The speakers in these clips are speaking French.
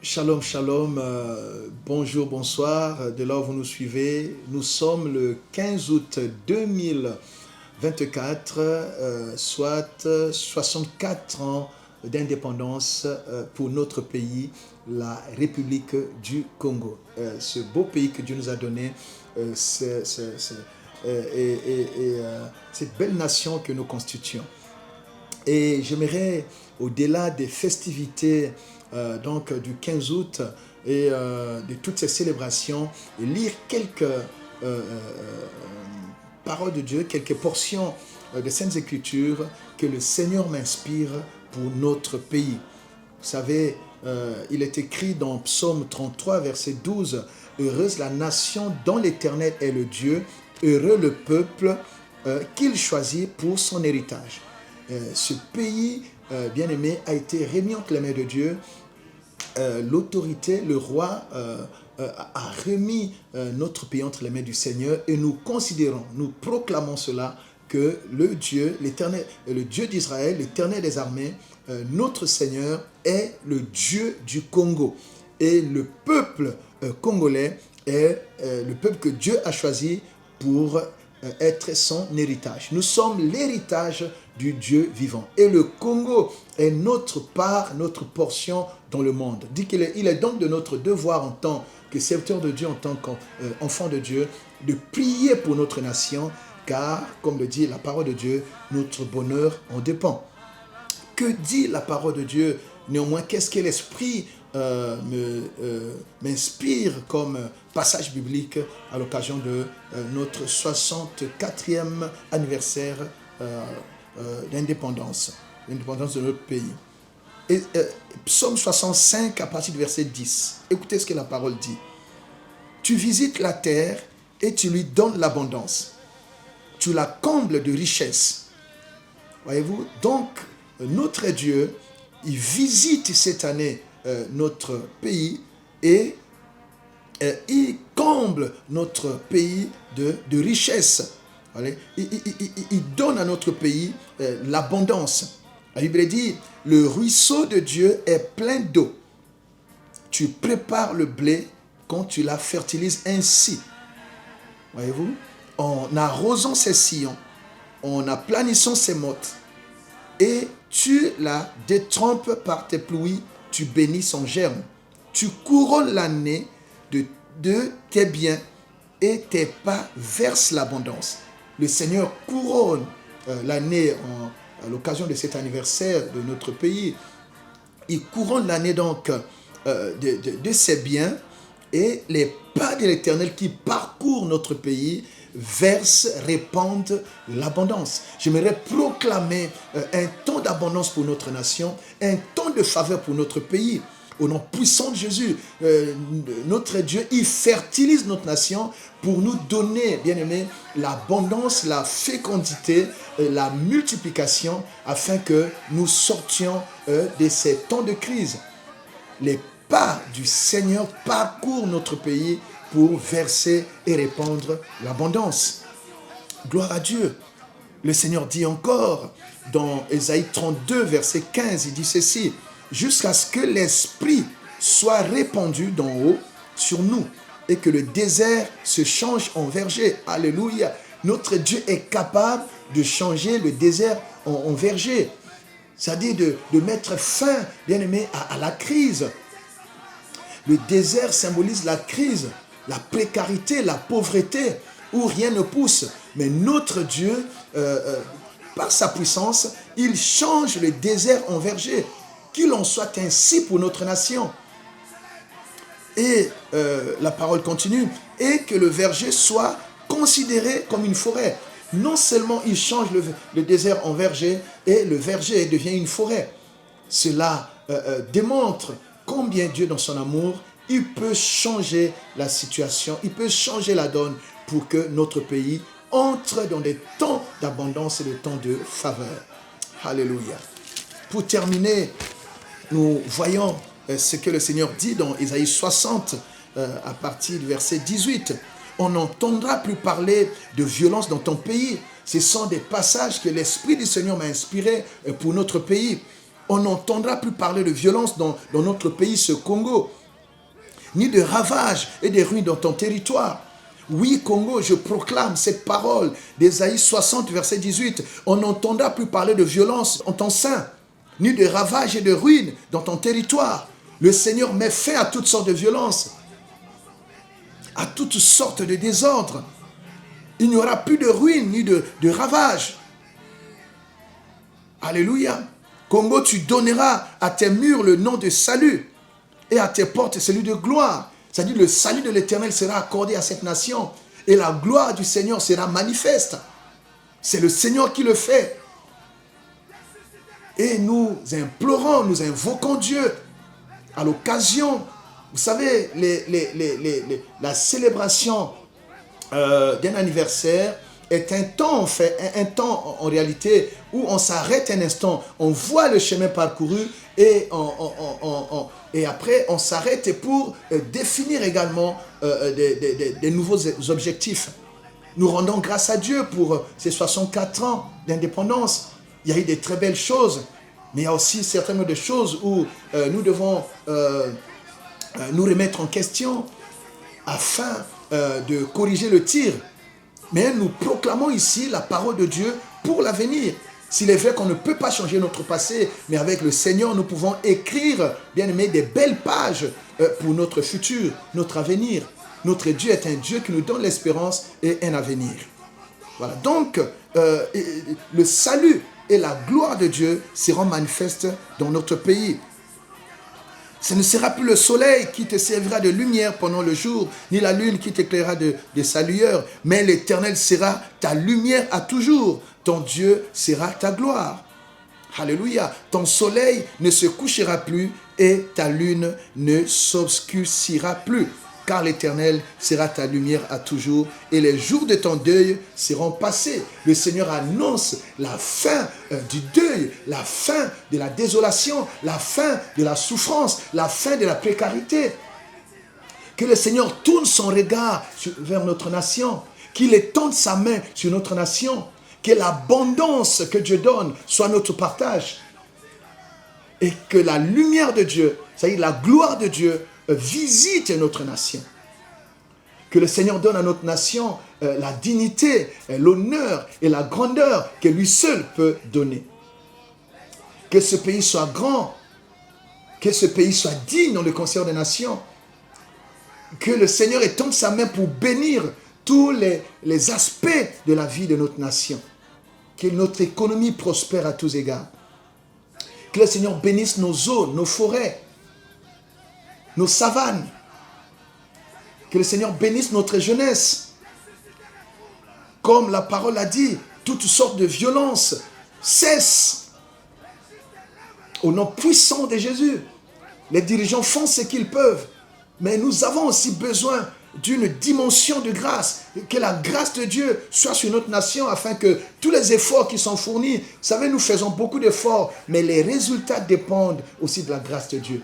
Shalom, shalom, bonjour, bonsoir, de là où vous nous suivez. Nous sommes le 15 août 2024, soit 64 ans d'indépendance pour notre pays, la République du Congo. Ce beau pays que Dieu nous a donné, cette belle nation que nous constituons. Et j'aimerais, au-delà des festivités donc du 15 août et de toutes ces célébrations, lire quelques paroles de Dieu, quelques portions de Saintes Écritures que le Seigneur m'inspire pour notre pays. Vous savez, il est écrit dans Psaume 33, verset 12, « Heureuse la nation dont l'Éternel est le Dieu, heureux le peuple qu'il choisit pour son héritage. » Ce pays, bien-aimé, a été remis entre les mains de Dieu. L'autorité, le roi a remis notre pays entre les mains du Seigneur et nous considérons, nous proclamons cela, que le Dieu, l'Éternel, le Dieu d'Israël, l'Éternel des armées, notre Seigneur est le Dieu du Congo. Et le peuple congolais est le peuple que Dieu a choisi pour être son héritage. Nous sommes l'héritage du Dieu vivant. Et le Congo est notre part, notre portion dans le monde. Dit qu'il est, il est donc de notre devoir en tant que serviteur de Dieu, en tant qu'enfant de Dieu, de prier pour notre nation, car, comme le dit la parole de Dieu, notre bonheur en dépend. Que dit la parole de Dieu? Néanmoins, qu'est-ce que l'Esprit m'inspire comme passage biblique à l'occasion de notre 64e anniversaire d'indépendance, l'indépendance de notre pays. Et Psaume 65 à partir du verset 10. Écoutez ce que la parole dit. Tu visites la terre et tu lui donnes l'abondance. Tu la combles de richesses. Voyez-vous, donc notre Dieu, il visite cette année notre pays et il comble notre pays de richesses. Il donne à notre pays l'abondance. La Bible dit, le ruisseau de Dieu est plein d'eau. Tu prépares le blé quand tu la fertilises ainsi. Voyez-vous, en arrosant ses sillons, en aplanissant ses mottes, et tu la détrempes par tes pluies, tu bénis son germe. Tu couronnes l'année de tes biens et tes pas versent l'abondance. Le Seigneur couronne l'année à l'occasion de cet anniversaire de notre pays. Il couronne l'année donc de ses biens et les pas de l'Éternel qui parcourent notre pays versent, répandent l'abondance. J'aimerais proclamer un temps d'abondance pour notre nation, un temps de faveur pour notre pays. Au nom puissant de Jésus, notre Dieu, il fertilise notre nation pour nous donner, bien aimé, l'abondance, la fécondité, la multiplication, afin que nous sortions de ces temps de crise. Les pas du Seigneur parcourent notre pays pour verser et répandre l'abondance. Gloire à Dieu. Le Seigneur dit encore dans Ésaïe 32, verset 15, il dit ceci. Jusqu'à ce que l'Esprit soit répandu d'en haut sur nous et que le désert se change en verger. Alléluia. Notre Dieu est capable de changer le désert en verger. C'est-à-dire de mettre fin, bien aimé, à la crise. Le désert symbolise la crise, la précarité, la pauvreté, où rien ne pousse. Mais notre Dieu, par sa puissance, il change le désert en verger. Qu'il en soit ainsi pour notre nation. Et la parole continue. Et que le verger soit considéré comme une forêt. Non seulement il change le désert en verger, et le verger devient une forêt. Cela démontre combien Dieu, dans son amour, il peut changer la situation, il peut changer la donne pour que notre pays entre dans des temps d'abondance et des temps de faveur. Alléluia. Pour terminer, nous voyons ce que le Seigneur dit dans Ésaïe 60 à partir du verset 18. On n'entendra plus parler de violence dans ton pays. Ce sont des passages que l'Esprit du Seigneur m'a inspirés pour notre pays. On n'entendra plus parler de violence dans notre pays, ce Congo, ni de ravages et de ruines dans ton territoire. Oui, Congo, je proclame cette parole d'Ésaïe 60, verset 18. On n'entendra plus parler de violence en ton sein, ni de ravages et de ruines dans ton territoire. Le Seigneur met fin à toutes sortes de violences, à toutes sortes de désordres. Il n'y aura plus de ruines ni de ravages. Alléluia. Congo, tu donneras à tes murs le nom de salut et à tes portes celui de gloire. C'est-à-dire le salut de l'Éternel sera accordé à cette nation et la gloire du Seigneur sera manifeste. C'est le Seigneur qui le fait. Et nous implorons, nous invoquons Dieu à l'occasion, vous savez, la célébration d'un anniversaire est un temps en fait, un temps en réalité où on s'arrête un instant, on voit le chemin parcouru et après on s'arrête pour définir également des nouveaux objectifs. Nous rendons grâce à Dieu pour ces 64 ans d'indépendance. Il y a eu des très belles choses, mais il y a aussi certaines de choses où nous devons nous remettre en question afin de corriger le tir. Mais nous proclamons ici la parole de Dieu pour l'avenir. S'il est vrai qu'on ne peut pas changer notre passé, mais avec le Seigneur, nous pouvons écrire, bien aimé, des belles pages pour notre futur, notre avenir. Notre Dieu est un Dieu qui nous donne l'espérance et un avenir. Voilà, donc le salut et la gloire de Dieu seront manifestes dans notre pays. Ce ne sera plus le soleil qui te servira de lumière pendant le jour, ni la lune qui t'éclairera de sa lueur, mais l'Éternel sera ta lumière à toujours. Ton Dieu sera ta gloire. Alléluia. Ton soleil ne se couchera plus et ta lune ne s'obscurcira plus. Car l'Éternel sera ta lumière à toujours et les jours de ton deuil seront passés. Le Seigneur annonce la fin du deuil, la fin de la désolation, la fin de la souffrance, la fin de la précarité. Que le Seigneur tourne son regard vers notre nation, qu'il étende sa main sur notre nation, que l'abondance que Dieu donne soit notre partage et que la lumière de Dieu, c'est-à-dire la gloire de Dieu, visite notre nation. Que le Seigneur donne à notre nation la dignité, l'honneur et la grandeur que lui seul peut donner. Que ce pays soit grand, que ce pays soit digne dans le concert des nations. Que le Seigneur étende sa main pour bénir tous les aspects de la vie de notre nation. Que notre économie prospère à tous égards. Que le Seigneur bénisse nos eaux, nos forêts, nos savanes. Que le Seigneur bénisse notre jeunesse. Comme la parole a dit, toutes sortes de violences cessent. Au nom puissant de Jésus, les dirigeants font ce qu'ils peuvent. Mais nous avons aussi besoin d'une dimension de grâce. Que la grâce de Dieu soit sur notre nation afin que tous les efforts qui sont fournis, vous savez, nous faisons beaucoup d'efforts, mais les résultats dépendent aussi de la grâce de Dieu.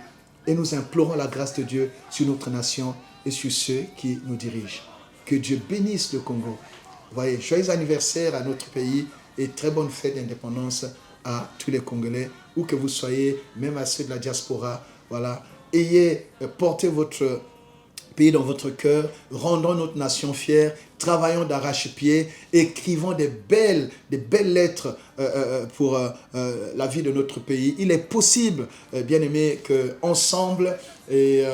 Et nous implorons la grâce de Dieu sur notre nation et sur ceux qui nous dirigent. Que Dieu bénisse le Congo. Voyez, joyeux anniversaire à notre pays et très bonne fête d'indépendance à tous les Congolais, où que vous soyez, même à ceux de la diaspora. Voilà, portez votre pays dans votre cœur, rendons notre nation fière, travaillons d'arrache-pied, écrivons des belles lettres pour la vie de notre pays. Il est possible, bien aimé, qu'ensemble et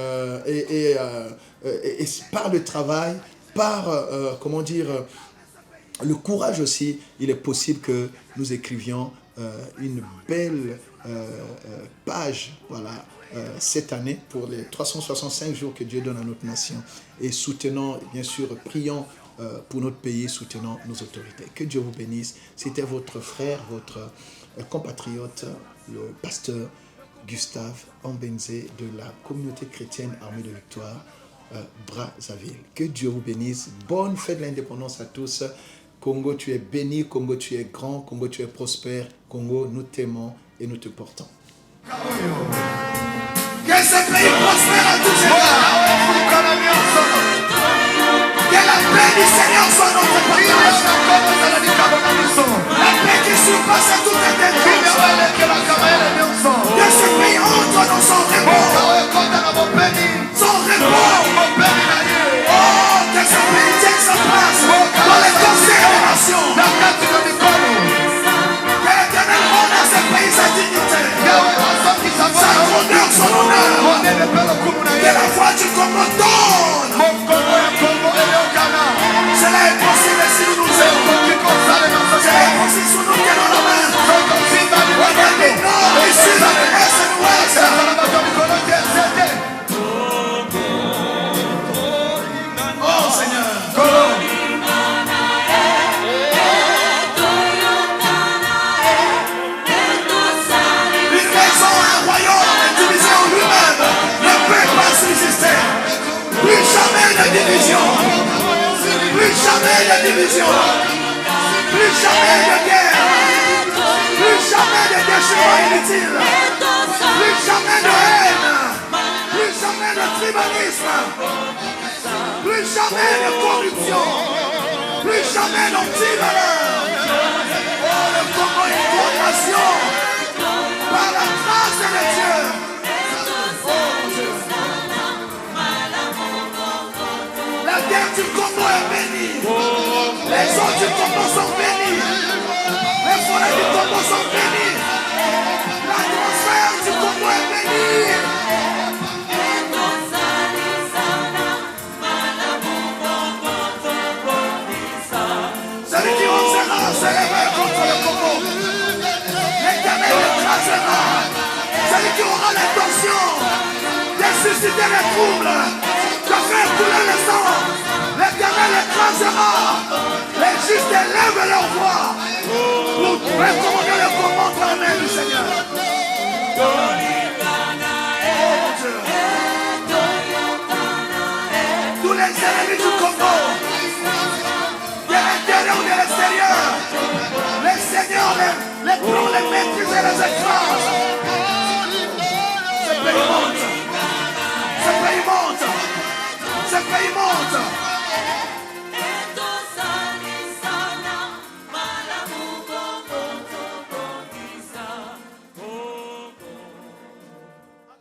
par le travail, par, le courage aussi, il est possible que nous écrivions une belle page, voilà, cette année pour les 365 jours que Dieu donne à notre nation. Et soutenons, bien sûr, prions pour notre pays, soutenons nos autorités. Que Dieu vous bénisse. C'était votre frère, votre compatriote, le pasteur Gustave Ambenze de la communauté chrétienne Armée de Victoire, Brazzaville. Que Dieu vous bénisse. Bonne fête de l'indépendance à tous. Congo, tu es béni. Congo, tu es grand. Congo, tu es prospère. Congo, nous t'aimons et nous te portons. Que ce pays prospère à tous égards. Que la paix du Seigneur soit notre partage. La paix qui surpasse toute intelligence. division. Plus jamais de guerre. Plus jamais de déchirement inutile. Plus jamais de haine. Plus jamais de tribalisme. Plus jamais de corruption. Plus jamais d'anti-valeur. Oh, le Congo est une condamnation par la grâce de Dieu. La terre du Congo est bénie. Les eaux du Congo sont bénies. Les forêts du Congo sont bénies. L'atmosphère du Congo est bénie. Celui qui osera se lever contre le Congo, l'Éternel l'écrasera. Celui qui aura l'intention de susciter les troubles, de faire couler le sang, l'Éternel l'écrasera. Les justes élèvent leur voix pour recommander le Congo entre les mains du Seigneur. Oh Dieu. Tous les ennemis du Congo, de l'intérieur ou de l'extérieur, les seigneurs les prend, les maîtrisent et les écrasent.